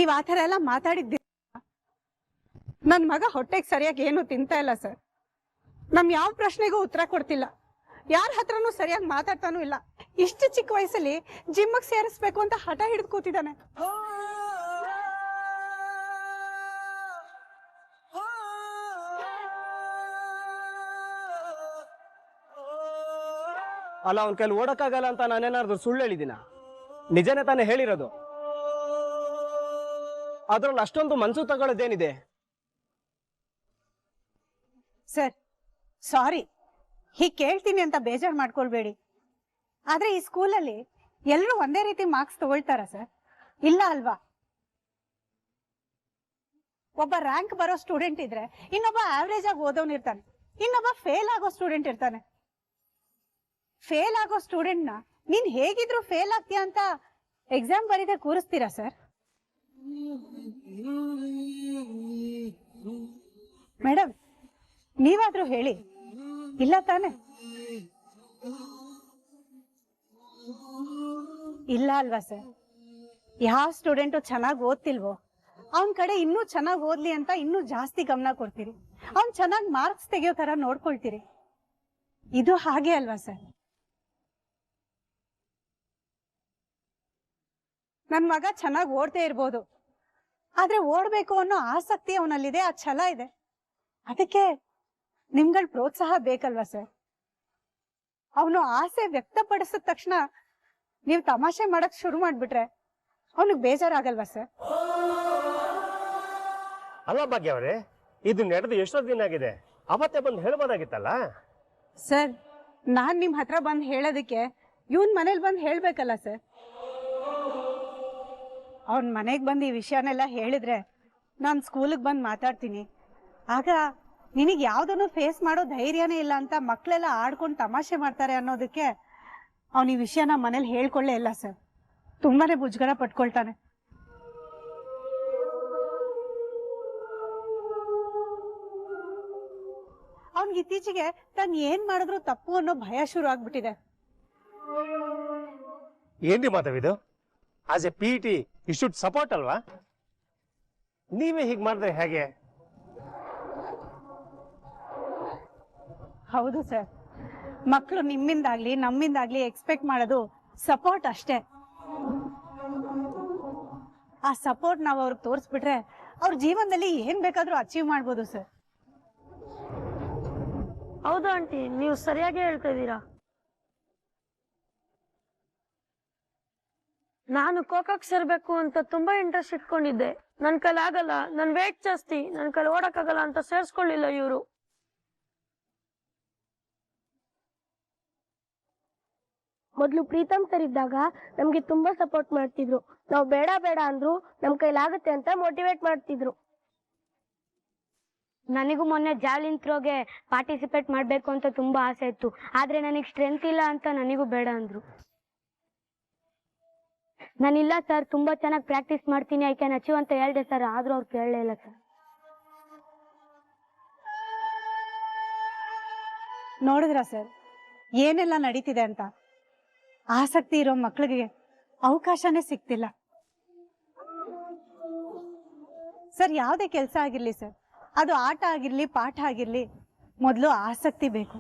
ನೀವ್ ಆ ಥರ ಎಲ್ಲ ಮಾತಾಡಿದ್ದಿ. ನನ್ ಮಗ ಹೊಟ್ಟೆಗೆ ಸರಿಯಾಗಿ ಏನು ತಿಂತಾ ಇಲ್ಲ ಸರ್. ನಮ್ ಯಾವ ಪ್ರಶ್ನೆಗೂ ಉತ್ತರ ಕೊಡ್ತಿಲ್ಲ, ಯಾರ ಹತ್ರನೂ ಸರಿಯಾಗಿ ಮಾತಾಡ್ತಾನೂ ಇಲ್ಲ. ಇಷ್ಟು ಚಿಕ್ಕ ವಯಸ್ಸಲ್ಲಿ ಜಿಮ್ಗೆ ಸೇರಿಸ್ಬೇಕು ಅಂತ ಹಠ ಹಿಡಿದು ಕೂತಿದ್ದಾನೆ. ಅಲ್ಲ, ಅವನ ಕೈಲಿ ಓಡಕ್ಕಾಗಲ್ಲ ಅಂತ ನಾನೇನಾದ್ರು ಸುಳ್ಳು ಹೇಳಿದಿನ? ನಿಜನೇ ತಾನೇ ಹೇಳಿರೋದು. ಅದ್ರಲ್ಲಿ ಅಷ್ಟೊಂದು ಮನ್ಸು ತಗೊಳ್ಳೋದೇನಿದೆ? ಸರ್ ಸಾರಿ, ಹೀಗೆ ಕೇಳ್ತೀನಿ ಅಂತ ಬೇಜಾರು ಮಾಡ್ಕೊಳ್ಬೇಡಿ. ಆದ್ರೆ ಈ ಸ್ಕೂಲಲ್ಲಿ ಎಲ್ಲರೂ ಒಂದೇ ರೀತಿ ಮಾರ್ಕ್ಸ್ ತಗೊಳ್ತಾರ ಸರ್? ಇಲ್ಲ ಅಲ್ವಾ? ಒಬ್ಬ ರ್ಯಾಂಕ್ ಬರೋ ಸ್ಟೂಡೆಂಟ್ ಇದ್ರೆ ಇನ್ನೊಬ್ಬ ಆವರೇಜ್ ಆಗಿ ಓದೋನ್ ಇರ್ತಾನೆ, ಇನ್ನೊಬ್ಬ ಫೇಲ್ ಆಗೋ ಸ್ಟೂಡೆಂಟ್ ಇರ್ತಾನೆ. ಫೇಲ್ ಆಗೋ ಸ್ಟೂಡೆಂಟ್ ನ ನೀನ್ ಹೇಗಿದ್ರು ಫೇಲ್ ಆಗ್ತೀಯ ಅಂತ ಎಕ್ಸಾಮ್ ಬರೀದೆ ಕೂರಿಸ್ತೀರಾ ಸರ್? ಮೇಡಮ್ ನೀವಾದ್ರೂ ಹೇಳಿ, ಇಲ್ಲ ತಾನೆ? ಇಲ್ಲ ಅಲ್ವಾ ಸರ್? ಯಾವ ಸ್ಟೂಡೆಂಟು ಚೆನ್ನಾಗಿ ಓದ್ತಿಲ್ವೋ ಅವನ್ ಕಡೆ ಇನ್ನೂ ಚೆನ್ನಾಗಿ ಓದ್ಲಿ ಅಂತ ಇನ್ನೂ ಜಾಸ್ತಿ ಗಮನ ಕೊಡ್ತೀರಿ, ಅವ್ನ್ ಚೆನ್ನಾಗಿ ಮಾರ್ಕ್ಸ್ ತೆಗಿಯೋ ತರ ನೋಡ್ಕೊಳ್ತೀರಿ. ಇದು ಹಾಗೆ ಅಲ್ವಾ ಸರ್? ನನ್ ಮಗ ಚೆನ್ನಾಗಿ ಓಡ್ತೇ ಇರ್ಬೋದು, ಆದ್ರೆ ಓಡ್ಬೇಕು ಅನ್ನೋ ಆಸಕ್ತಿ ಅವನಲ್ಲಿದೆ, ಆ ಛಲ ಇದೆ. ಅದಕ್ಕೆ ನಿಮ್ಗಳ ಪ್ರೋತ್ಸಾಹ ಬೇಕಲ್ವಾ ಸರ್? ಅವನು ಆಸೆ ವ್ಯಕ್ತಪಡಿಸಿದ ತಕ್ಷಣ ನೀವು ತಮಾಷೆ ಮಾಡಕ್ ಶುರು ಮಾಡ್ಬಿಟ್ರೆ ಅವನಿಗೆ ಬೇಜಾರಾಗಲ್ವಾ ಸರ್? ಅಲ್ಲ ಭಾಗ್ಯ ಅವರೇ, ಇದು ನಡೆದು ಎಷ್ಟೋ ದಿನ ಆಗಿದೆ, ಅವತ್ತೇ ಬಂದು ಹೇಳ್ಬೋದಾಗಿತ್ತಲ್ಲ. ಸರ್ ನಾನ್ ನಿಮ್ ಹತ್ರ ಬಂದು ಹೇಳೋದಕ್ಕೆ ಇವನ್ ಮನೇಲಿ ಬಂದು ಹೇಳ್ಬೇಕಲ್ಲ ಸರ್? ಅವನ್ ಮನೆಗ್ ಬಂದು ಈ ವಿಷಯನೆಲ್ಲ ಹೇಳಿದ್ರೆ ನಾನ್ ಸ್ಕೂಲಿಗೆ ಬಂದು ಮಾತಾಡ್ತೀನಿ. ಆಗ ನಿನಗೆ ಯಾವ್ದನ್ನು ಫೇಸ್ ಮಾಡೋ ಧೈರ್ಯನೇ ಇಲ್ಲ ಅಂತ ಮಕ್ಕಳೆಲ್ಲ ಆಡ್ಕೊಂಡು ತಮಾಷೆ ಮಾಡ್ತಾರೆ ಅನ್ನೋದಕ್ಕೆ ಅವನ್ ಈ ವಿಷಯನ ಮನೇಲಿ ಹೇಳ್ಕೊಳ್ಳೇ ಇಲ್ಲ ಸರ್. ತುಂಬಾನೇ ಮುಜುಗರ ಪಟ್ಕೊಳ್ತಾನೆ. ಅವನ್ಗೆ ಇತ್ತೀಚೆಗೆ ತಾನು ಏನ್ ಮಾಡಿದ್ರು ತಪ್ಪು ಅನ್ನೋ ಭಯ ಶುರು ಆಗ್ಬಿಟ್ಟಿದೆ. ಏನ್ರಿ ಮಾತಾವಿದು? As a PET you should support ಅಲ್ವಾ? ನೀವೇ ಹೀಗೆ ಮಾಡಿದ್ರೆ ಹೇಗೆ? ಹೌದು ಸರ್, ಮಕ್ಕಳು ನಿಮ್ಮಿಂದಾಗ್ಲಿ ನಮ್ಮಿಂದಾಗ್ಲಿ ಎಕ್ಸ್ಪೆಕ್ಟ್ ಮಾಡೋದು ಸಪೋರ್ಟ್ ಅಷ್ಟೇ. ಆ ಸಪೋರ್ಟ್ ನಾವು ಅವ್ರಿಗೆ ತೋರಿಸ್ಬಿಟ್ರೆ ಅವ್ರ ಜೀವನದಲ್ಲಿ ಏನ್ ಬೇಕಾದ್ರೂ ಅಚೀವ್ ಮಾಡ್ಬೋದು ಸರ್. ಹೌದು ಆಂಟಿ, ನೀವು ಸರಿಯಾಗಿ ಹೇಳ್ತಾ ಇದ್ದೀರಾ. ನಾನು ಖೋಖೋಕ್ ಸೇರ್ಬೇಕು ಅಂತ ತುಂಬಾ ಇಂಟ್ರೆಸ್ಟ್ ಇಟ್ಕೊಂಡಿದ್ದೆ. ನನ್ ಕೈಲಿ ಆಗಲ್ಲ, ನನ್ ವೇಟ್ ಜಾಸ್ತಿ, ನನ್ ಕೈಲಿ ಓಡಕ್ಕಾಗಲ್ಲ ಅಂತ ಸೇರ್ಸ್ಕೊಳ್ಳಿಲ್ಲ ಇವರು. ಮೊದಲು ಪ್ರೀತಮ್ ಸರ್ ಇದ್ದಾಗ ನಮ್ಗೆ ತುಂಬಾ ಸಪೋರ್ಟ್ ಮಾಡ್ತಿದ್ರು. ನಾವು ಬೇಡ ಬೇಡ ಅಂದ್ರು ನಮ್ ಕೈಲಾಗುತ್ತೆ ಅಂತ ಮೋಟಿವೇಟ್ ಮಾಡ್ತಿದ್ರು. ನನಗೂ ಮೊನ್ನೆ ಜಾವ್ಲಿನ್ ಥ್ರೋಗೆ ಪಾರ್ಟಿಸಿಪೇಟ್ ಮಾಡಬೇಕು ಅಂತ ತುಂಬಾ ಆಸೆ ಇತ್ತು, ಆದ್ರೆ ನನಗೆ ಸ್ಟ್ರೆಂತ್ ಇಲ್ಲ ಅಂತ ನನಗೂ ಬೇಡ ಅಂದ್ರು. ನಾನಿಲ್ಲ ಸರ್, ತುಂಬಾ ಚೆನ್ನಾಗಿ ಪ್ರಾಕ್ಟೀಸ್ ಮಾಡ್ತೀನಿ, ಐ ಕ್ಯಾನ್ ಅಚೀವ್ ಅಂತ ಹೇಳ್ದೆ ಸರ್, ಆದ್ರೂ ಅವ್ರು ಕೇಳಲೇ ಇಲ್ಲ ಸರ್. ನೋಡಿದ್ರ ಸರ್ ಏನೆಲ್ಲ ನಡೀತಿದೆ ಅಂತ? ಆಸಕ್ತಿ ಇರೋ ಮಕ್ಕಳಿಗೆ ಅವಕಾಶನೇ ಸಿಗ್ತಿಲ್ಲ ಸರ್. ಯಾವುದೇ ಕೆಲಸ ಆಗಿರ್ಲಿ ಸರ್, ಅದು ಆಟ ಆಗಿರ್ಲಿ ಪಾಠ ಆಗಿರ್ಲಿ, ಮೊದಲು ಆಸಕ್ತಿ ಬೇಕು.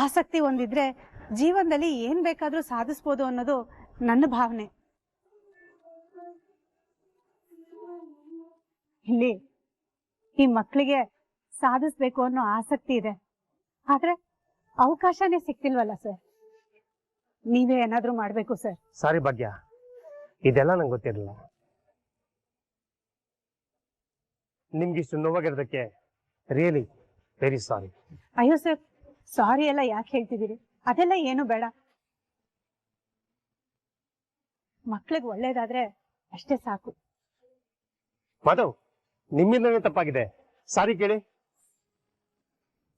ಆಸಕ್ತಿ ಒಂದಿದ್ರೆ ಜೀವನದಲ್ಲಿ ಏನ್ ಬೇಕಾದ್ರೂ ಸಾಧಿಸ್ಬೋದು ಅನ್ನೋದು ನನ್ನ ಭಾವನೆ. ಇಲ್ಲಿ ಈ ಮಕ್ಕಳಿಗೆ ಸಾಧಿಸ್ಬೇಕು ಅನ್ನೋ ಆಸಕ್ತಿ ಇದೆ, ಆದ್ರೆ ಅವಕಾಶನೇ ಸಿಕ್ತಿಲ್ವಲ್ಲ ಸರ್. ನೀವೇ ಏನಾದ್ರೂ ಮಾಡ್ಬೇಕು ಸರ್. ಸಾರಿ ಭಾಗ್ಯ, ಇದೆಲ್ಲ ನಂಗೆ ಗೊತ್ತಿರಲಿಲ್ಲ. ನಿಮ್ಗಿಷ್ಟು ನೋವಾಗಿರೋದಕ್ಕೆ ರಿಯಲಿ ವೆರಿ ಸಾರಿ. ಅಯ್ಯೋ ಸರ್, ಸಾರಿ ಎಲ್ಲ ಯಾಕೆ ಹೇಳ್ತಿದ್ದೀರಿ? ಅದೆಲ್ಲ ಏನು ಬೇಡ. ಮಕ್ಳಿಗೆ ಒಳ್ಳೇದಾದ್ರೆ ಅಷ್ಟೇ ಸಾಕು. ಮಾಧವ್, ನಿಮ್ಮಿಂದನೇ ತಪ್ಪಾಗಿದೆ, ಸಾರಿ ಕೇಳಿ.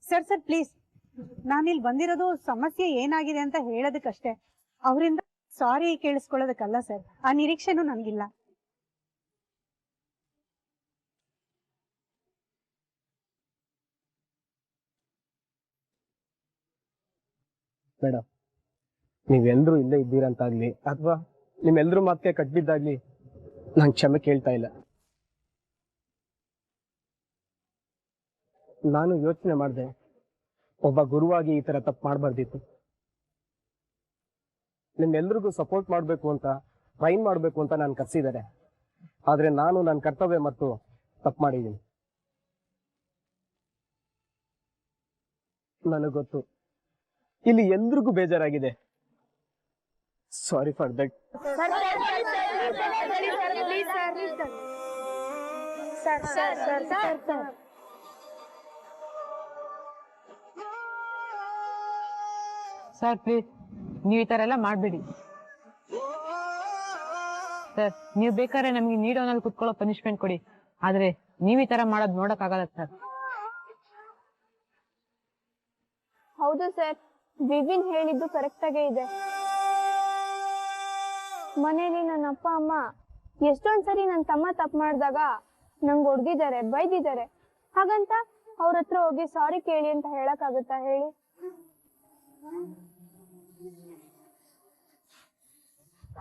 ಸರ್ ಪ್ಲೀಸ್, ನಾನಿಲ್ಲಿ ಬಂದಿರೋದು ಸಮಸ್ಯೆ ಏನಾಗಿದೆ ಅಂತ ಹೇಳೋದಕ್ಕಷ್ಟೇ, ಅವರಿಂದ ಸಾರಿ ಕೇಳಿಸ್ಕೊಳ್ಳೋದಕ್ಕಲ್ಲ ಸರ್. ಆ ನಿರೀಕ್ಷೆನೂ ನನ್ಗಿಲ್ಲ. ಮೇಡಮ್, ನೀವೆಲ್ಲರೂ ಇಲ್ಲೇ ಇದ್ದೀರಂತಾಗ್ಲಿ ಅಥವಾ ನಿಮ್ಮೆಲ್ಲರೂ ಮತ್ತೆ ಕಟ್ಬಿದ್ದಾಗ್ಲಿ ನಾನು ಕ್ಷಮೆ ಕೇಳ್ತಾ ಇಲ್ಲ. ನಾನು ಯೋಚನೆ ಮಾಡಿದೆ, ಒಬ್ಬ ಗುರುವಾಗಿ ಈ ಥರ ತಪ್ಪು ಮಾಡಬಾರ್ದಿತ್ತು. ನಿಮ್ಮೆಲ್ರಿಗೂ ಸಪೋರ್ಟ್ ಮಾಡಬೇಕು ಅಂತ, ಟ್ರೈನ್ ಮಾಡಬೇಕು ಅಂತ ನಾನು ಕರೆಸಿದ್ದಾರೆ. ಆದರೆ ನಾನು ನನ್ನ ಕರ್ತವ್ಯ ಮತ್ತು ತಪ್ಪು ಮಾಡಿದ್ದೀನಿ. ನನಗೆ ಗೊತ್ತು, ಇಲ್ಲಿ ಎಲ್ರಿಗೂ ಬೇಜಾರಾಗಿದೆ. Sorry for that. Sir please, ನೀವು ಈ ಥರ ಎಲ್ಲ ಮಾಡಬೇಡಿ ಸರ್. ನೀವು ಬೇಕಾದ್ರೆ ನಮಗೆ ನೀಡೋನಲ್ಲಿ ಕುತ್ಕೊಳ್ಳೋ ಪನಿಷ್ಮೆಂಟ್ ಕೊಡಿ, ಆದ್ರೆ ನೀವು ಈ ತರ ಮಾಡೋದು ನೋಡಕ್ಕಾಗಲ್ಲ ಸರ್. ಹೌದು ಸರ್, ವಿವಿನ್ ಹೇಳಿದ್ದು ಕರೆಕ್ಟ್ ಆಗೇ ಇದೆ. ಮನೇಲಿ ನನ್ನ ಅಪ್ಪ ಅಮ್ಮ ಎಷ್ಟೊಂದ್ಸರಿ ನನ್ನ ತಮ್ಮ ತಪ್ಪು ಮಾಡಿದಾಗ ನಂಗೆ ಹೊಡೆದಿದ್ದಾರೆ, ಬೈದಿದ್ದಾರೆ. ಹಾಗಂತ ಅವ್ರ ಹತ್ರ ಹೋಗಿ ಸಾರಿ ಕೇಳಿ ಅಂತ ಹೇಳಕ್ಕಾಗುತ್ತಾ ಹೇಳಿ?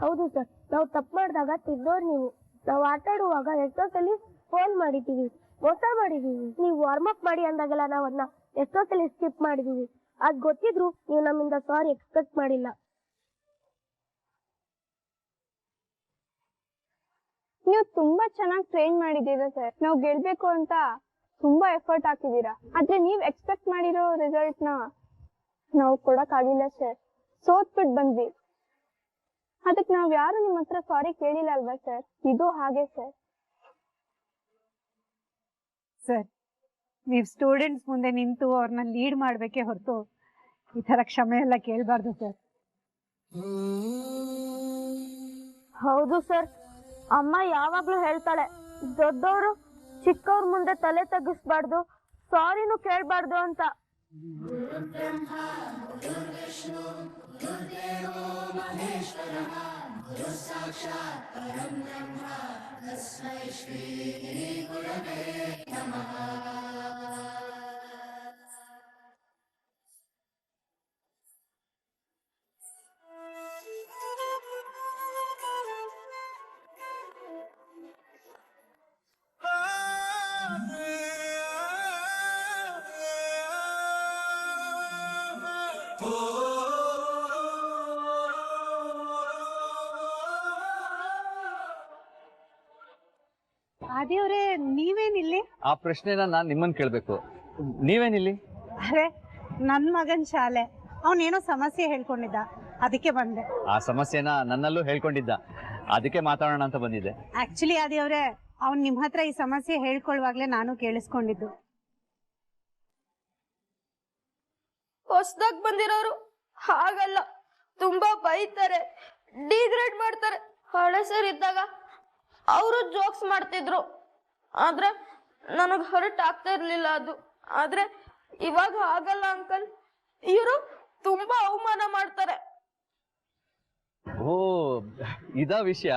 ಹೌದು ಸರ್, ನಾವು ತಪ್ಪು ಮಾಡಿದಾಗ ತಿದ್ದೋರು ನೀವು. ನಾವು ಆಟ ಆಡುವಾಗ ಎಷ್ಟೊತ್ತಲ್ಲಿ ಫೋನ್ ಮಾಡಿದ್ದೀವಿ, ಮೋಸ ಮಾಡಿದೀವಿ. ನೀವು ವಾರ್ಮ್ ಅಪ್ ಮಾಡಿ ಅಂದಾಗೆಲ್ಲ ನಾವು ಅದನ್ನ ಎಷ್ಟೊತ್ತಲ್ಲಿ ಸ್ಕಿಪ್ ಮಾಡಿದೀವಿ. ಅದ್ ಗೊತ್ತಿದ್ರು ನೀವು ನಮ್ಮಿಂದ ಸಾರಿ ಎಕ್ಸ್ಪೆಕ್ಟ್ ಮಾಡಿಲ್ಲ. ನೀವು ತುಂಬಾ ಚೆನ್ನಾಗಿ ಟ್ರೈನ್ ಮಾಡಿದ್ದೀರಾ ಸರ್. ನಾವು ಗೆಲ್ಬೇಕು ಅಂತ ತುಂಬಾ ಎಫರ್ಟ್ ಹಾಕಿದೀರಾ. ಆದ್ರೆ ನೀವ್ ಎಕ್ಸ್ಪೆಕ್ಟ್ ಮಾಡಿರೋ ರಿಸಲ್ಟ್ ನ ನಾವು ಕೊಡಕ್ ಆಗಿಲ್ಲ ಸರ್. ಸೋತ್ಬಿಟ್ಟು ಬಂದ್ವಿ. ಅದಕ್ಕೆ ನಾವ್ ಯಾರು ನಿಮ್ಮ ಹತ್ರ ಸಾರಿ ಕೇಳಿಲ್ಲ ಅಲ್ವಾ ಸರ್? ಇದು ಹಾಗೆ ಸರ್. ಸರ್, ನೀವು ಸ್ಟೂಡೆಂಟ್ಸ್ ಮುಂದೆ ನಿಂತು ಅವ್ರನ್ನ ಲೀಡ್ ಮಾಡ್ಬೇಕೇ ಹೊರತು ಈ ತರ ಕ್ಷಮೆ ಎಲ್ಲ ಕೇಳಬಾರ್ದು ಸರ್. ಹೌದು ಸರ್, ಅಮ್ಮ ಯಾವಾಗ್ಲೂ ಹೇಳ್ತಾಳೆ, ದೊಡ್ಡವರು ಚಿಕ್ಕವ್ರ ಮುಂದೆ ತಲೆ ತಗ್ಗಿಸ್ಬಾರ್ದು, ಸಾರಿನೂ ಕೇಳ್ಬಾರ್ದು ಅಂತ. ಆದಿಯವ್ರೆ, ನೀವೇನಿಲ್ಲಿ? ಆ ಪ್ರಶ್ನೆನ ನಾನ್ ನಿಮ್ಮನ್ ಕೇಳ್ಬೇಕು, ನೀವೇನಿಲ್ಲಿ? ಅರೆ, ನನ್ ಮಗನ್ ಶಾಲೆ, ಅವನೇನೋ ಸಮಸ್ಯೆ ಹೇಳ್ಕೊಂಡಿದ್ದ, ಅದಕ್ಕೆ ಬಂದೆ. ಆ ಸಮಸ್ಯೆನ ನನ್ನಲ್ಲೂ ಹೇಳ್ಕೊಂಡಿದ್ದ, ಅದಕ್ಕೆ ಮಾತಾಡೋಣ ಅಂತ ಬಂದಿದ್ದೆ. ಆಕ್ಚುಲಿ ಆದಿಯವ್ರೆ, ಅವ್ನ್ ನಿಮ್ ಹತ್ರ ಈ ಸಮಸ್ಯೆ ಹೇಳ್ಕೊಳ್ವಾಗ್ಲೇ ನಾನು ಕೇಳಿಸ್ಕೊಂಡಿದ್ದು. ಹೊಸ್ದಾಗ್ ಬಂದಿರೋರು ಹಾಗಲ್ಲ, ತುಂಬಾ ಬೈತಾರೆ, ಡಿಗ್ರೇಡ್ ಮಾಡ್ತಾರೆ. ಹಳೆ ಸರ್ ಇದ್ದಾಗ ಅವರು ಜೋಕ್ಸ್ ಮಾಡ್ತಿದ್ರು, ಆದ್ರೆ ನನಗ್ ಹರ್ಟ್ ಆಗ್ತಾ ಇರ್ಲಿಲ್ಲ ಅದು. ಆದ್ರೆ ಇವಾಗ ಆಗಲ್ಲ ಅಂಕಲ್, ಇವರು ತುಂಬಾ ಅವಮಾನ ಮಾಡ್ತಾರೆ. ಓ, ಇದಾ ವಿಷಯ.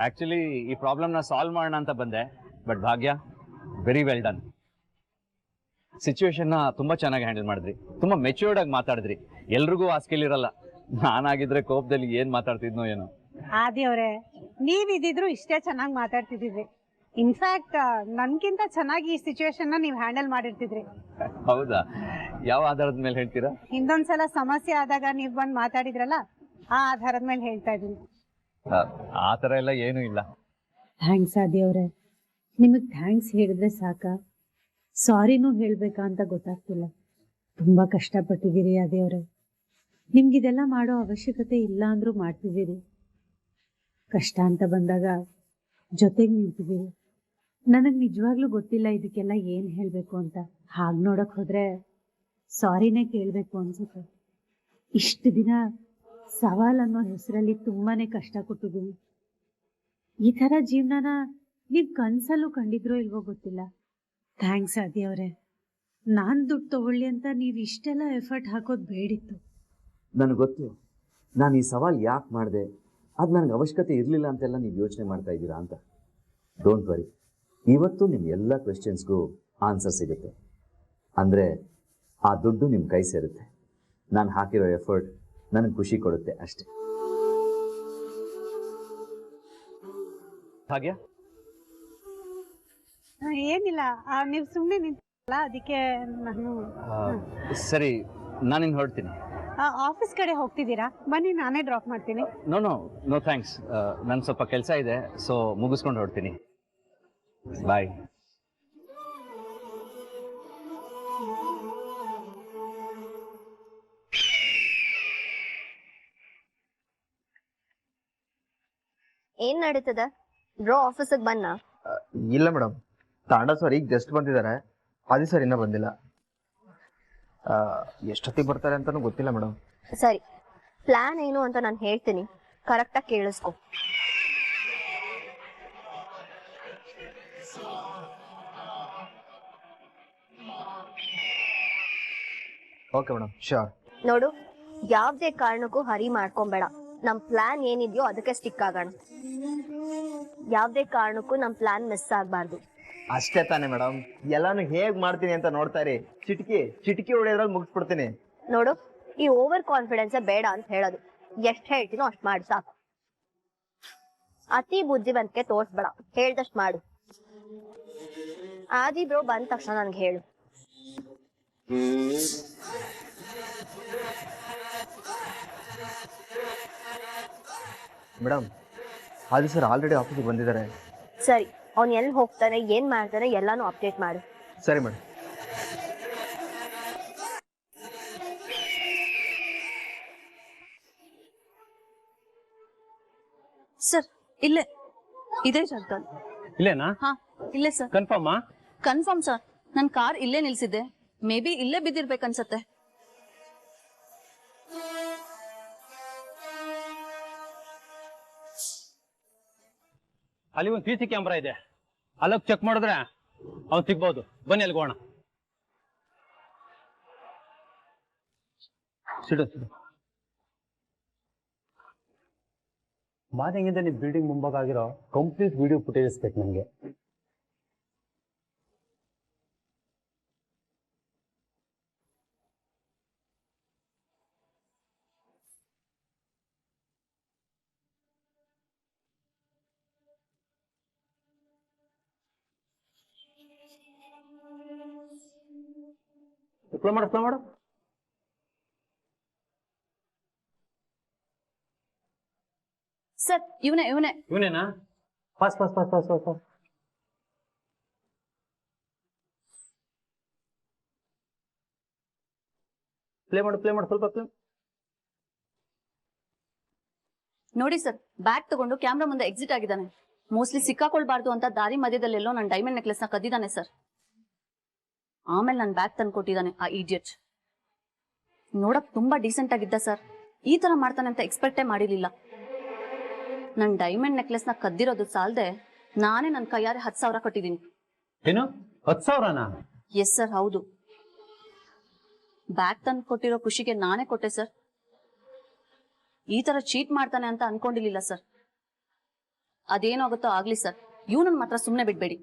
ಆಕ್ಚುಲಿ ಈ ಪ್ರಾಬ್ಲಮ್ನ ಸಾಲ್ವ್ ಮಾಡೋಣ ಅಂತ ಬಂದೆ, but Bhagya, very well done. ಸಿಚುವೇಶನ್ನ ತುಂಬಾ ಚೆನ್ನಾಗಿ ಹ್ಯಾಂಡಲ್ ಮಾಡಿದ್ರಿ, ತುಂಬಾ ಮೆಚ್ಯೂರ್ಡ್ ಆಗಿ ಮಾತಾಡಿದ್ರಿ. ಎಲ್ರಿಗೂ ಆ ಸ್ಕಿಲ್ ಇರಲ್ಲ. ನಾನಾಗಿದ್ರೆ ಕೋಪದಲ್ಲಿ ಏನ್ ಮಾತಾಡ್ತಿದ್ನೋ ಏನೋ. ಆದಿಯವ್ರೆ, ನೀವಿದ್ರು ಇಷ್ಟೇ ಚೆನ್ನಾಗಿ ಮಾತಾಡ್ತಿದ್ರಿ. ಇನ್ಫ್ಯಾಕ್ಟ್ ನನ್ಗಿಂತ ಚೆನ್ನಾಗಿ ಈ ಸಿಚುವೇಶನ್ ನೀವ್ ಹ್ಯಾಂಡಲ್ ಮಾಡಿರ್ತಿದ್ರಿ. ಹೌದಾ? ಯಾವ ಆಧಾರದ ಮೇಲೆ ಹೇಳ್ತೀರಾ? ಹಿಂದೊಂದ್ಸಲ ಸಮಸ್ಯೆ ಆದಾಗ ನೀವ್ ಬಂದ್ ಮಾತಾಡಿದ್ರಲ್ಲ, ಆ ಆಧಾರದ ಮೇಲೆ ಹೇಳ್ತಾ ಇದೀನಿ. ಆ ತರ ಎಲ್ಲ ಏನೂ ಇಲ್ಲ. ಥ್ಯಾಂಕ್ಸ್ ಆದಿಯವ್ರೆ, ನಿಮಗ್ ಥ್ಯಾಂಕ್ಸ್ ಹೇಳಿದ್ರೆ ಸಾಕ, ಸಾರಿನೂ ಹೇಳ್ಬೇಕಾ ಅಂತ ಗೊತ್ತಾಗ್ತಿಲ್ಲ. ತುಂಬಾ ಕಷ್ಟಪಟ್ಟಿದ್ದೀರಿ ಆದಿಯವ್ರೆ. ನಿಮ್ಗಿದೆಲ್ಲ ಮಾಡೋ ಅವಶ್ಯಕತೆ ಇಲ್ಲ ಅಂದ್ರೂ ಮಾಡ್ತಿದ್ದೀರಿ. ಕಷ್ಟ ಅಂತ ಬಂದಾಗ ಜೊತೆಗೆ ನಿಂತಿದ್ದೀರಿ. ನನಗ್ ನಿಜವಾಗ್ಲೂ ಗೊತ್ತಿಲ್ಲ ಇದಕ್ಕೆಲ್ಲ ಏನ್ ಹೇಳ್ಬೇಕು ಅಂತ. ಹಾಗ್ ನೋಡಕ್ ಹೋದ್ರೆ ಸಾರಿನೇ ಕೇಳ್ಬೇಕು ಅನ್ಸುತ್ತೆ. ಇಷ್ಟು ದಿನ ಸವಾಲ್ ಅನ್ನೋ ಹೆಸರಲ್ಲಿ ತುಂಬಾನೇ ಕಷ್ಟ ಕೊಟ್ಟಿದ್ದೀನಿ. ಈ ತರ ಜೀವನನ ನೀವ್ ಕನ್ಸಲ್ಲೂ ಕಂಡಿದ್ರೋ ಇಲ್ವೋ ಗೊತ್ತಿಲ್ಲ. ಥ್ಯಾಂಕ್ಸ್ ಆದಿಯವ್ರೆ. ನಾನ್ ದುಡ್ಡು ತಗೊಳ್ಳಿ ಅಂತ ನೀವ್ ಇಷ್ಟೆಲ್ಲ ಎಫರ್ಟ್ ಹಾಕೋದ್ ಬೇಡಿತ್ತು. ನನಗೆ ಗೊತ್ತು, ನಾನು ಈ ಸವಾಲ್ ಯಾಕೆ ಮಾಡಿದೆ, ಅದು ನನಗೆ ಅವಶ್ಯಕತೆ ಇರಲಿಲ್ಲ ಅಂತೆಲ್ಲ ನೀವು ಯೋಚನೆ ಮಾಡ್ತಾ ಇದ್ದೀರಾ ಅಂತ. ಡೋಂಟ್ ವರಿ, ಇವತ್ತು ನಿಮ್ಮ ಎಲ್ಲ ಕ್ವೆಶ್ಚನ್ಸ್ಗೂ ಆನ್ಸರ್ ಸಿಗುತ್ತೆ. ಅಂದರೆ ಆ ದುಡ್ಡು ನಿಮ್ಮ ಕೈ ಸೇರುತ್ತೆ. ನಾನು ಹಾಕಿರೋ ಎಫರ್ಟ್ ನನಗೆ ಖುಷಿ ಕೊಡುತ್ತೆ ಅಷ್ಟೆ. ಭಾಗ್ಯ ಏನಿಲ್ಲ, ನೀವು ಸುಮ್ಮನೆ ನಿಂತಲ್ಲ ಅದಕ್ಕೆ ನಾನು ಸರಿ, ನಾನಿನ್ ಹೊರಡ್ತೀನಿ. ಆಫೀಸ್ ಕಡೆ ಹೋಗ್ತಿದ್ದೀರಾ? ಬನ್ನಿ, ನಾನೇ ಡ್ರಾಪ್ ಮಾಡ್ತೀನಿ. No thanks. ನನ್ ಸ್ವಲ್ಪ ಕೆಲಸ ಇದೆ, ಸೊ ಮುಗಿಸ್ಕೊಂಡು ಹೊರಡ್ತೀನಿ. ಬಾಯ್. ಏನ್ ನಡೀತದ ಬ್ರೋ? ಆಫೀಸಿಗೆ ಬನ್ನ? ಇಲ್ಲ ಮೇಡಮ್, ತಾಂಡ ಸರ್ ಈಗ ಜಸ್ಟ್ ಬಂದಿದ್ದಾರೆ, ಆದಿ ಸರ್ ಇನ್ನೂ ಬಂದಿಲ್ಲ. ಎಷ್ಟೊತ್ತಿಗೆ ಬರ್ತಾರೆ ಅಂತಾನೂ ಗೊತ್ತಿಲ್ಲ ಮೇಡಮ್. ಸರಿ, ಪ್ಲಾನ್ ಏನು ಅಂತ ನಾನು ಹೇಳ್ತೀನಿ, ಕರೆಕ್ಟಾಗಿ ಕೇಳಿಸ್ಕೊ. Okay madam, sure. ನೋಡು, ಯಾವ್ದೇ ಕಾರಣಕ್ಕೂ ಹರಿ ಮಾಡ್ಕೊಂಬೇಡ. ನಮ್ ಪ್ಲಾನ್ ಏನಿದೆಯೋ ಅದಕ್ಕೆ ಸ್ಟಿಕ್ ಆಗೋಣ. ಯಾವ್ದೇ ಕಾರಣಕ್ಕೂ ನಮ್ ಪ್ಲಾನ್ ಮಿಸ್ ಆಗ್ಬಾರ್ದು. ಅಷ್ಟೇ ತಾನೇ ಮೇಡಮ್, ಎಲ್ಲಾನು ಹೇಗ್ ಮಾಡ್ತೀನಿ ಅಂತ ನೋಡ್ತಾ ಇರಿ. ಚಿಟಿಕಿ ಹೊಡೆಯೋದ್ರಲ್ಲಿ ಮುಗಿಸ್ಬಿಡ್ತೀನಿ. ನೋಡು, ಈ ಓವರ್ ಕಾನ್ಫಿಡೆನ್ಸ್ ಬೇಡ ಅಂತ ಹೇಳೋದು. ಎಷ್ಟ್ ಹೇಳ್ತೀನೋ ಅಷ್ಟ್ ಮಾಡಿ ಸಾಕು. ಅತಿ ಬುದ್ಧಿವಂತಿಕೆ ತೋರ್ಸ್ಬೇಡ, ಹೇಳ್ದಷ್ಟ್ ಮಾಡು. ಆದಿ ಬ್ರೋ ಬಂದ ತಕ್ಷಣ ನನ್ಗೆ ಹೇಳು. ಮೇಡಮ್, ಆದಿ ಸರ್ ಆಲ್ರೆಡಿ ಆಫೀಸಿಗೆ ಬಂದಿದ್ದಾರೆ. ಸರಿ, ಅವ್ನ್ ಎಲ್ಲಿ ಹೋಗ್ತಾನೆ, ಏನ್ ಮಾಡ್ತಾನೆ ಎಲ್ಲಾನು ಅಪ್ಡೇಟ್ ಮಾಡು. ಸರಿ ಮೇಡಮ್. ಸರ್, ಇಲ್ಲೇ ಇದೇ ಜಾಗದಲ್ಲಿ. ಇಲ್ಲೇನಾ? ಹಾ, ಇಲ್ಲೇ ಸರ್. ಕನ್ಫರ್ಮಾ? Confirm sir. ನನ್ ಕಾರ್ ಇಲ್ಲೇ ನಿಲ್ಸಿದ್ದೆ, ಮೇ ಬಿ ಇಲ್ಲೇ ಬಿದ್ದಿರ್ಬೇಕನ್ಸತ್ತೆ. ಅಲ್ಲಿ ಒಂದು CC ಕ್ಯಾಮ್ರಾ ಇದೆ, ಅಲ್ಲೋಗಿ ಚೆಕ್ ಮಾಡಿದ್ರೆ ಅವ್ನು ಸಿಗ್ಬೋದು. ಬನ್ನಿ ಅಲ್ಲಿಗೆ ಹೋಗೋಣ. ಸಿಡು ಮಾದಂಗಿಂದ ನೀವು ಬಿಲ್ಡಿಂಗ್ ಮುಂಭಾಗ ಆಗಿರೋ ಕಂಪ್ಲೀಟ್ ವಿಡಿಯೋ ಫುಟೇಜಸ್ ಬೇಕು ನನಗೆ. ಸ್ಲೋ ಮಾಡು. ಸರ್, ಇವನೇನಾ? ಪಾಸ್. ಪ್ಲೇ ಮಾಡು ಸ್ವಲ್ಪ ಪ್ಲೇ. ನೋಡಿ ಸರ್, ಬ್ಯಾಗ್ ತಗೊಂಡು ಕ್ಯಾಮ್ರಾ ಮುಂದೆ ಎಕ್ಸಿಟ್ ಆಗಿದ್ದಾನೆ. ಮೋಸ್ಟ್ಲಿ ಸಿಕ್ಕಾಕೊಳ್ಬಾರ್ದು ಅಂತ ದಾರಿ ಮಧ್ಯದಲ್ಲೆಲ್ಲೋ ನನ್ನ ಡೈಮಂಡ್ ನೆಕ್ಲೆಸ್ ನ ಕದ್ದಿದ್ದಾನೆ ಸರ್. ಆಮೇಲೆ ನನ್ನ ಬ್ಯಾಗ್ ತಂದು ಕೊಟ್ಟಿದ್ದಾನೆ ಆ ಇಡಿಯಟ್. ನೋಡಕ್ ತುಂಬಾ ಡೀಸೆಂಟ್ ಆಗಿದ್ದ ಸರ್, ಈ ತರ ಮಾಡ್ತಾನೆ ಅಂತ ಎಕ್ಸ್ಪೆಕ್ಟೇ ಮಾಡಿರ್ಲಿಲ್ಲ. ನನ್ನ ಡೈಮಂಡ್ ನೆಕ್ಲೆಸ್ ನ ಕದ್ದಿರೋದು ಸಾಲದೆ ನಾನೇ ನನ್ನ ಕೈಯಾರೆ 10,000 ಕೊಟ್ಟಿದ್ದೀನಿ. ಏನು 10,000ನಾ? ಎಸ್ ಸರ್, ಹೌದು. ಬ್ಯಾಗ್ ತಂದು ಕೊಟ್ಟಿರೋ ಖುಷಿಗೆ ನಾನೇ ಕೊಟ್ಟೆ ಸರ್. ಈ ತರ ಚೀಟ್ ಮಾಡ್ತಾನೆ ಅಂತ ಅನ್ಕೊಂಡಿರ್ಲಿಲ್ಲ ಸರ್. ಅದೇನಾಗುತ್ತೋ ಆಗ್ಲಿ ಸರ್, ಇವನನ್ನ ಮಾತ್ರ ಸುಮ್ಮನೆ ಬಿಡ್ಬೇಡಿ.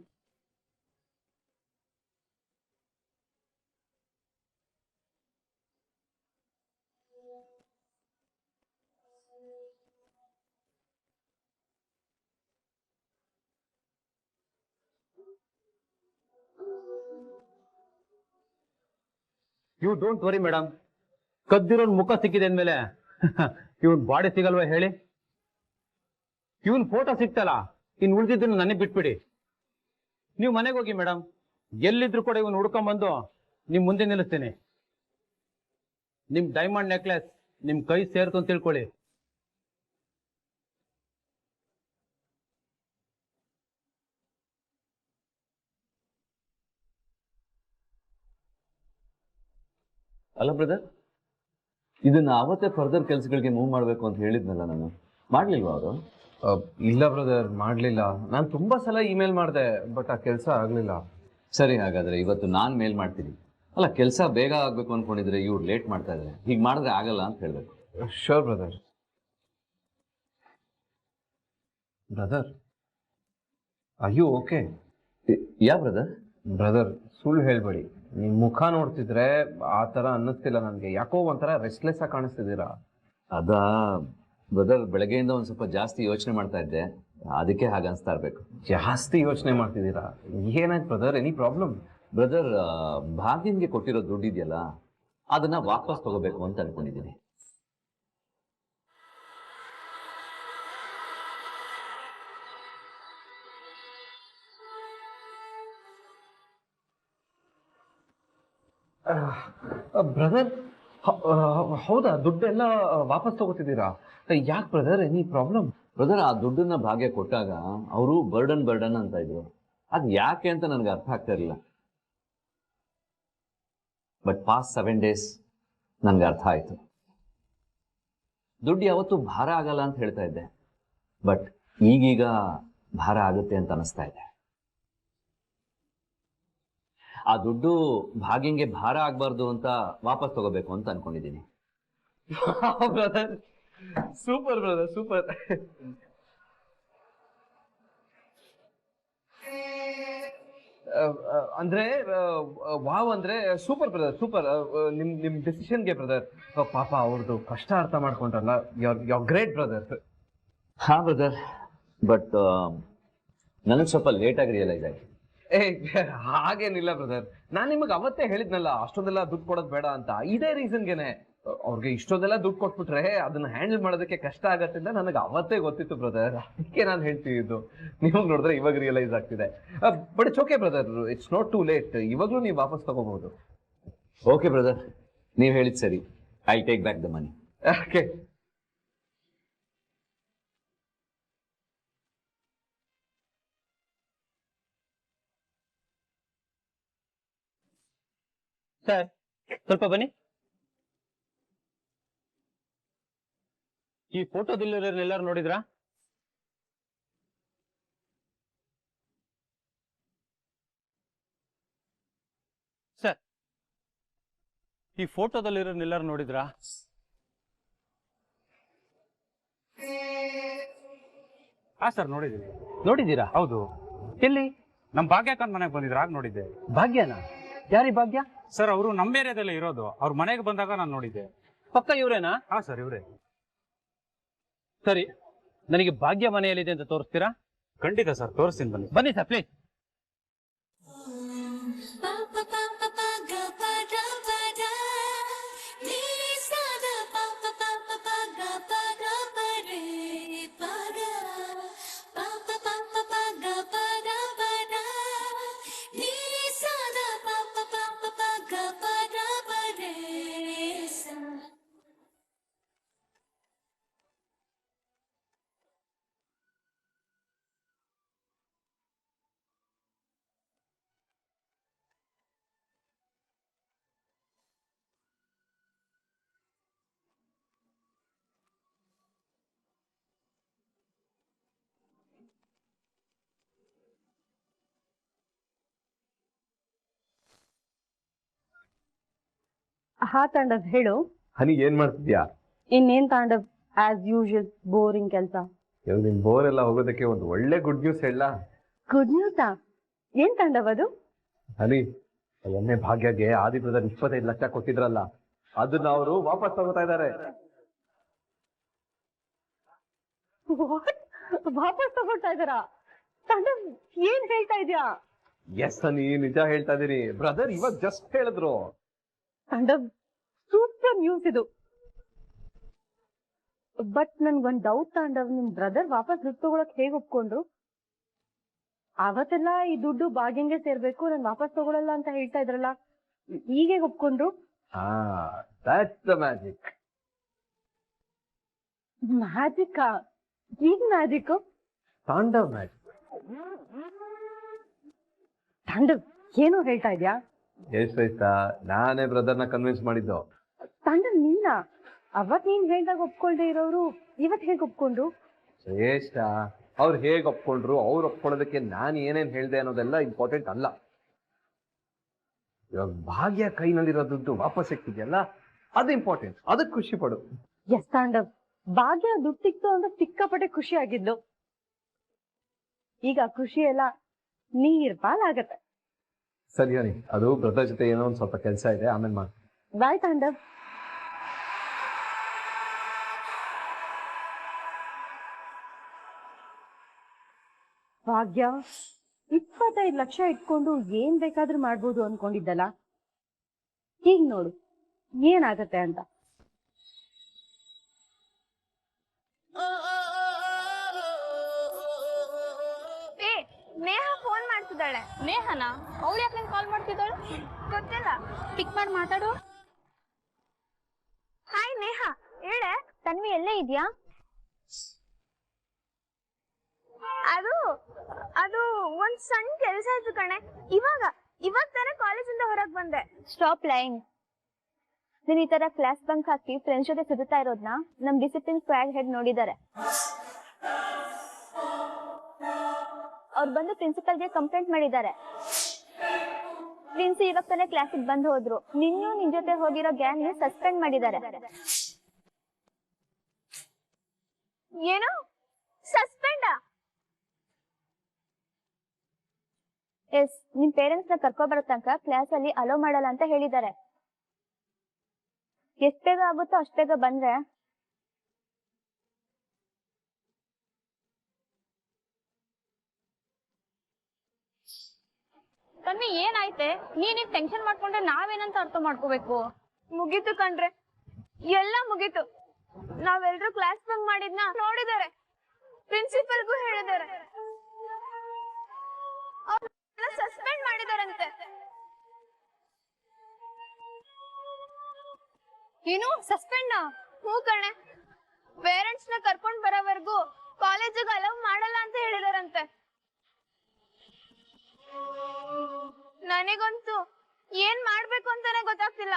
ಯು ಡೋಂಟ್ ವರಿ ಮೇಡಮ್, ಕದ್ದಿರೋನ್ ಮುಖ ಸಿಕ್ಕಿದೆ ಅಂದ್ಮೇಲೆ ಇವನ್ ಬಾಡಿ ಸಿಗಲ್ವಾ ಹೇಳಿ? ಇವನ್ ಫೋಟೋ ಸಿಕ್ತಲ್ಲ, ಇನ್ ಉಳಿದಿದ್ದನ್ನು ನನಗೆ ಬಿಟ್ಬಿಡಿ. ನೀವು ಮನೆಗೆ ಹೋಗಿ ಮೇಡಮ್, ಎಲ್ಲಿದ್ರು ಕೂಡ ಇವನ್ ಹುಡ್ಕೊಂಡ್ಬಂದು ನಿಮ್ ಮುಂದೆ ನಿಲ್ಲಿಸ್ತೀನಿ. ನಿಮ್ ಡೈಮಂಡ್ ನೆಕ್ಲೆಸ್ ನಿಮ್ ಕೈ ಸೇರ್ತು ಅಂತ ತಿಳ್ಕೊಳ್ಳಿ. ಅಲ್ಲ ಬ್ರದರ್, ಇದನ್ನ ಅವತ್ತೇ ಫರ್ದರ್ ಕೆಲಸಗಳಿಗೆ ಮೂವ್ ಮಾಡಬೇಕು ಅಂತ ಹೇಳಿದ್ನಲ್ಲ ನಾನು, ಮಾಡ್ಲಿಲ್ವಾ ಅವರು? ಇಲ್ಲ ಬ್ರದರ್, ಮಾಡಲಿಲ್ಲ. ನಾನು ತುಂಬ ಸಲ ಇಮೇಲ್ ಮಾಡಿದೆ, ಬಟ್ ಆ ಕೆಲಸ ಆಗಲಿಲ್ಲ. ಸರಿ, ಹಾಗಾದ್ರೆ ಇವತ್ತು ನಾನು ಮೇಲ್ ಮಾಡ್ತೀನಿ. ಅಲ್ಲ, ಕೆಲಸ ಬೇಗ ಆಗಬೇಕು ಅಂದ್ಕೊಂಡಿದ್ರೆ ಇವ್ರು ಲೇಟ್ ಮಾಡ್ತಾ ಇದ್ದಾರೆ, ಹೀಗೆ ಮಾಡಿದ್ರೆ ಆಗಲ್ಲ ಅಂತ ಹೇಳಬೇಕು. Sure brother. ಬ್ರದರ್, ಅಯ್ಯೋ ಓಕೆ? ಯಾ ಬ್ರದರ್? ಬ್ರದರ್, ಸುಳ್ಳು ಹೇಳ್ಬೇಡಿ. ನಿಮ್ಮ ಮುಖ ನೋಡ್ತಿದ್ರೆ ಆ ಥರ ಅನ್ನಿಸ್ತಿಲ್ಲ ನನಗೆ. ಯಾಕೋ ಒಂಥರ ರೆಸ್ಟ್ಲೆಸ್ ಆಗಿ ಕಾಣಿಸ್ತಿದ್ದೀರಾ. ಅದಾ ಬ್ರದರ್, ಬೆಳಗ್ಗೆಯಿಂದ ಒಂದು ಸ್ವಲ್ಪ ಜಾಸ್ತಿ ಯೋಚನೆ ಮಾಡ್ತಾ ಇದ್ದೆ, ಅದಕ್ಕೆ ಹಾಗೆ ಅನಿಸ್ತಾ ಇರಬೇಕು. ಜಾಸ್ತಿ ಯೋಚನೆ ಮಾಡ್ತಿದ್ದೀರಾ? ಏನಾಯ್ತು ಬ್ರದರ್? Any problem? ಬ್ರದರ್, ಭಾಗ್ಯನ್ಗೆ ಕೊಟ್ಟಿರೋ ದುಡ್ಡು ಇದೆಯಲ್ಲ, ಅದನ್ನ ವಾಪಸ್ ತಗೋಬೇಕು ಅಂತ ಅನ್ಕೊಂಡಿದ್ದೀನಿ. ಬ್ರದರ್, ಹೌದಾ? ದುಡ್ಡೆಲ್ಲ ವಾಪಸ್ ತಗೋತಿದ್ದೀರಾ? ಯಾಕೆ ಬ್ರದರ್? Any problem? ಬ್ರದರ್, ಆ ದುಡ್ಡನ್ನ ಭಾಗ್ಯ ಕೊಟ್ಟಾಗ ಅವರು ಬರ್ಡನ್ ಅಂತ ಇದ್ರು. ಅದು ಯಾಕೆ ಅಂತ ನನಗೆ ಅರ್ಥ ಆಗ್ತಾ ಇರಲಿಲ್ಲ. ಬಟ್ ಪಾಸ್ಟ್ 7 days ನನಗೆ ಅರ್ಥ ಆಯ್ತು. ದುಡ್ಡು ಯಾವತ್ತೂ ಭಾರ ಆಗಲ್ಲ ಅಂತ ಹೇಳ್ತಾ ಇದ್ದೆ, ಬಟ್ ಈಗೀಗ ಭಾರ ಆಗುತ್ತೆ ಅಂತ ಅನಿಸ್ತಾ ಇದೆ. ಆ ದುಡ್ಡು ಭಾಗ್ಯಂಗೆ ಭಾರ ಆಗ್ಬಾರ್ದು ಅಂತ ವಾಪಸ್ ತಗೋಬೇಕು ಅಂತ ಅನ್ಕೊಂಡಿದ್ದೀನಿ. Brother, super brother, super. ಅಂದ್ರೆ ವಾವ್, ಅಂದ್ರೆ ಸೂಪರ್ ಬ್ರದರ್, ಸೂಪರ್. ನಿಮ್ ಡಿಸಿಷನ್ಗೆ ಬ್ರದರ್. ಪಾಪ ಅವ್ರದ್ದು ಕಷ್ಟ ಅರ್ಥ ಮಾಡ್ಕೊಂಡ್ರಲ್ಲ, ಯು ಗ್ರೇಟ್ ಬ್ರದರ್. ಹಾ ಬ್ರದರ್, ಬಟ್ ನನಗೆ ಸ್ವಲ್ಪ ಲೇಟಾಗಿ ರಿಯಲೈಸ್ ಆಯ್ತು. ಹಾಗೇನಿಲ್ಲ ಬ್ರದರ್, ನಾನ್ ನಿಮಗೆ ಅವತ್ತೇ ಹೇಳಿದ್ನಲ್ಲ ಅಷ್ಟೊಂದೆಲ್ಲ ದುಡ್ಡು ಕೊಡೋದು ಬೇಡ ಅಂತ. ಇದೇ ರೀಸನ್ಗೆನೆ ಅವ್ರಿಗೆ ಇಷ್ಟೊಂದೆಲ್ಲ ದುಡ್ಡು ಕೊಟ್ಬಿಟ್ರೆ ಅದನ್ನ ಹ್ಯಾಂಡಲ್ ಮಾಡೋದಕ್ಕೆ ಕಷ್ಟ ಆಗತ್ತೆ ಅಂತ ನನಗೆ ಅವತ್ತೇ ಗೊತ್ತಿತ್ತು ಬ್ರದರ್. ಅದಕ್ಕೆ ನಾನು ಹೇಳ್ತಿದ್ದು. ನೀವು ನೋಡಿದ್ರೆ ಇವಾಗ ರಿಯಲೈಸ್ ಆಗ್ತಿದೆ. But it's okay brother, it's not too late. ಇವಾಗ್ಲೂ ನೀವು ವಾಪಸ್ ತಗೋಬಹುದು. ಓಕೆ ಬ್ರದರ್, ನೀವು ಹೇಳಿದ್ ಸರಿ. I take back the money. Okay. Sir, ಸ್ವಲ್ಪ ಬನ್ನಿ. ಈ ಫೋಟೋದಲ್ಲಿರೋರ್ನೆಲ್ಲರೂ ನೋಡಿದ್ರಾ? ಸರ್, ಈ ಫೋಟೋದಲ್ಲಿರೋರ್ನೆಲ್ಲರೂ ನೋಡಿದ್ರಾ? ಹಾ ಸರ್, ನೋಡಿದ್ದೀನಿ. ನೋಡಿದ್ದೀರಾ? ಹೌದು. ಎಲ್ಲಿ? ನಮ್ ಭಾಗ್ಯಕ್ಕನ್ ಮನೆಗೆ ಬಂದಿದ್ರು, ಆಗ ನೋಡಿದ್ದೆ. ಭಾಗ್ಯನ? ಯಾರಿ ಭಾಗ್ಯ? ಸರ್, ಅವರು ನಮ್ಮ ಏರಿಯಾದಲ್ಲೇ ಇರೋದು. ಅವ್ರ ಮನೆಗೆ ಬಂದಾಗ ನಾನು ನೋಡಿದ್ದೆ. ಪಕ್ಕ ಇವ್ರೇನಾ? ಹಾ ಸರ್, ಇವರೇ. ಸರಿ, ನನಗೆ ಭಾಗ್ಯ ಮನೆಯಲ್ಲಿದೆ ಅಂತ ತೋರಿಸ್ತೀರಾ? ಖಂಡಿತ ಸರ್, ತೋರಿಸ್ತೀನಿ, ಬನ್ನಿ. ಬನ್ನಿ ಸರ್, ಪ್ಲೀಸ್. ಹಾ ತಾಂಡವ್, ಹೇಳು. ಹನಿ, ಏನ್ ಮಾಡ್ತಿದ್ಯಾ? ಇನ್ನೇನ್ ತಾಂಡವ್, ಆಸ್ ಯೂಶುವಲ್ ಬೋರಿಂಗ್ ಕೆಲಸ. ಇವಾಗ ನಿನ್ ಬೋರ್ ಎಲ್ಲ ಹೋಗೋದಕ್ಕೆ ಒಂದು ಒಳ್ಳೆ ಗುಡ್ ನ್ಯೂಸ್ ಹೇಳ. ಗುಡ್ ನ್ಯೂಸಾ? ಏನ್ ತಾಂಡವ್ ಅದು? ಹನಿ, ಎಮ್ಮೆ ಭಾಗ್ಯಗೆ ಆದಿತ್ಯದ 25 ಲಕ್ಷ ಕೊಟ್ಟಿದ್ರಲ್ಲ, ಅದನ್ನ ಅವರು ವಾಪಸ್ ತಗೋತಾ ಇದ್ದಾರೆ. ವಾಪಸ್ ತಗೊಳ್ತಾ ಇದಾರಾ? ತಾಂಡವ್, ಏನ್ ಹೇಳ್ತಾ ಇದ್ಯಾ? ಎಸ್ ಹನಿ, ನಿಜ ಹೇಳ್ತಾ ಇದೀನಿ. ಬ್ರದರ್ ಇವಾಗ ಜಸ್ಟ್ ಹೇಳಿದ್ರು. ತಾಂಡವ್, ಸೂಪರ್ ನ್ಯೂಸ್ ಇದು. ಬಟ್ ನನ್ಗೊಂದ್ ಡೌಟ್ ತಾಂಡವ್, ನಿಮ್ ಬ್ರದರ್ ವಾಪಸ್ ದುಡ್ಡು ತಗೊಳಕ್ ಹೇಗ್ ಒಪ್ಕೊಂಡ್ರು? ಅವತ್ತೆಲ್ಲ ಈ ದುಡ್ಡು ಭಾಗ್ಯಂಗೆ ಸೇರ್ಬೇಕು, ನಾನ್ ವಾಪಸ್ ತಗೊಳಲ್ಲ ಅಂತ ಹೇಳ್ತಾ ಇದ್ರಲ್ಲ, ಈಗ ಹೇಗ್ ಒಪ್ಕೊಂಡ್ರು? That's the magic. ಮ್ಯಾಜಿಕ್ಕಾ? ಈಗ ಮ್ಯಾಜಿಕ್? ತಾಂಡವ್ ಮ್ಯಾಜಿಕ್. ತಾಂಡವ್, ಏನೋ ಹೇಳ್ತಾ ಇದ್ಯಾ? ಶ್ರೇಷ್ಠ, ನಾನೇ ಬ್ರದರ್ನ ಕನ್ವಿನ್ಸ್ ಮಾಡಿದ್ದು. ತಾಂಡವ್, ನೀನಾ? ಅವತ್ ನೀನ್ ಹೇಳ್ದಾಗ ಒಪ್ಕೊಳ್ದೆ ಇರೋರು ಇವತ್ ಹೇಗ್ ಒಪ್ಕೊಂಡ್ರು? ಶ್ರೇಷ್ಠ, ಅವ್ರು ಹೇಗ್ ಒಪ್ಕೊಂಡ್ರು, ಅವ್ರು ಒಪ್ಕೊಳ್ಳೋದಕ್ಕೆ ನಾನು ಏನೇನ್ ಹೇಳ್ದೆ ಅನ್ನೋದೆಲ್ಲ ಇಂಪಾರ್ಟೆಂಟ್ ಅಲ್ಲ. ಇವಾಗ ಭಾಗ್ಯ ಕೈನಲ್ಲಿರೋ ದುಡ್ಡು ವಾಪಸ್ ಸಿಕ್ತಿದ್ಯಲ್ಲ, ಅದು ಇಂಪಾರ್ಟೆಂಟ್. ಅದಕ್ಕೆ ಖುಷಿ ಪಡು. ಎಸ್ ತಾಂಡವ್, ಭಾಗ್ಯ ದುಡ್ಡು ಸಿಕ್ತು ಅಂದ್ರೆ ಸಿಕ್ಕಾಪಟ್ಟೆ ಖುಷಿ ಆಗಿದ್ದು. ಈಗ ಖುಷಿ ಎಲ್ಲ ನೀರ್ ಪಾಲಾಗತ್ತೆ. ಸರಿ ಹನಿ, ಅದು ಬ್ರದರ್ ಜೊತೆ ಏನೋ ಒಂದ್ ಸ್ವಲ್ಪ ಕೆಲಸ ಇದೆ, ಆಮೇಲೆ ಮಾಡಿ. ಬಾಯ್ ತಾಂಡವ್. ಭಾಗ್ಯ 25 ಲಕ್ಷ ಇಟ್ಕೊಂಡು ಏನ್ ಬೇಕಾದ್ರೂ ಮಾಡ್ಬೋದು ಅನ್ಕೊಂಡಿದ್ದಲ್ಲ, ಈಗ ನೋಡು ಏನಾಗತ್ತೆ ಅಂತ. ನೇಹ ಫೋನ್ ಮಾಡ್ತಿದ್ದಾಳೆ. ನೇಹನ? ಅವಳು ಯಾಕೆ ನಂಗೆ ಕಾಲ್ ಮಾಡ್ತಿದ್ದಾಳು? ಗೊತ್ತಿಲ್ಲ. ಪಿಕ್ ಮಾಡಿ ಮಾತಾಡು. ಹಾಯ್ ನೇಹ, ಹೇಳೆ. ತನ್ವಿ ಎಲ್ಲೇ ಇದೆಯಾ? ಅದು ಒಂದ್ ಸಣ್ಣ ಕೆಲಸ ಆಯ್ತು ಕಣೆ. ಇವಾಗ ತಾನೇ ಕಾಲೇಜಿಂದ ಹೊರಗ್ ಬಂದೆ. Stop line. ನೀನ್ ಈ ತರ ಕ್ಲಾಸ್ ಬಂಕ್ ಹಾಕಿ ಫ್ರೆಂಡ್ಸ್ ಜೊತೆ ಸುತ್ತಾ ಇರೋದ್ನ ನಮ್ ಡಿಸಿಪ್ಲಿನ್ ಸ್ಕ್ವಾಡ್ ಹೆಡ್ ನೋಡಿದ್ದಾರೆ. ಅವ್ರು ಬಂದು ಪ್ರಿನ್ಸಿಪಲ್ಗೆ ಕಂಪ್ಲೇಂಟ್ ಮಾಡಿದ್ದಾರೆ. ಪ್ರಿನ್ಸಿ ಇವಾಗ ತಾನೇ ಕ್ಲಾಸಿಗೆ ಬಂದು ಹೋದ್ರು. ನಿನ್ ಜೊತೆ ಹೋಗಿರೋ ಗ್ಯಾಂಗ್ ನ ಸಸ್ಪೆಂಡ್ ಮಾಡಿದ್ದಾರೆ. ಏನು ಸಸ್ಪೆಂಡಾ? ಎಸ್, ನಿಮ್ ಪೇರೆಂಟ್ಸ್ ನ ಕರ್ಕೊಬರೋ ತನಕ ಕ್ಲಾಸ್ ಅಲ್ಲಿ ಅಲೋ ಮಾಡಲ್ಲ ಅಂತ ಹೇಳಿದ್ದಾರೆ. ಎಷ್ಟ್ ಬೇಗ ಆಗುತ್ತೋ ಅಷ್ಟ್ ಬೇಗ ಬಂದ್ರೆ. ತನ್ವಿ ಏನಾಯ್ತೆ? ನೀನೀಗ ಟೆನ್ಷನ್ ಮಾಡ್ಕೊಂಡ್ರೆ ನಾವೇನಂತ ಅರ್ಥ ಮಾಡ್ಕೋಬೇಕು? ಮುಗೀತು ಕಣ್ರೆ, ಎಲ್ಲ ಮುಗೀತು. ನಾವೆಲ್ರೂ ಕ್ಲಾಸ್ ಬಂಕ್ ಮಾಡಿದ್ನ ನೋಡಿದ್ದಾರೆ, ಪ್ರಿನ್ಸಿಪಲ್ಗೂ ಹೇಳಿದ್ದಾರೆ, ಸಸ್ಪೆಂಡ್ ಮಾಡಿದಾರಂತೆ. ಏನು ಸಸ್ಪೆಂಡ್? ಹ್ಞೂ ಕಣೆ, ಪೇರೆಂಟ್ಸ್ ನ ಕರ್ಕೊಂಡ್ ಬರೋವರೆಗೂ ಕಾಲೇಜಿಗೆ ಅಲೌ ಮಾಡಲ್ಲ ಅಂತ ಹೇಳಿದಾರಂತೆ. ನನಗಂತೂ ಏನ್ ಮಾಡ್ಬೇಕು ಅಂತಾನೆ ಗೊತ್ತಾಗ್ತಿಲ್ಲ.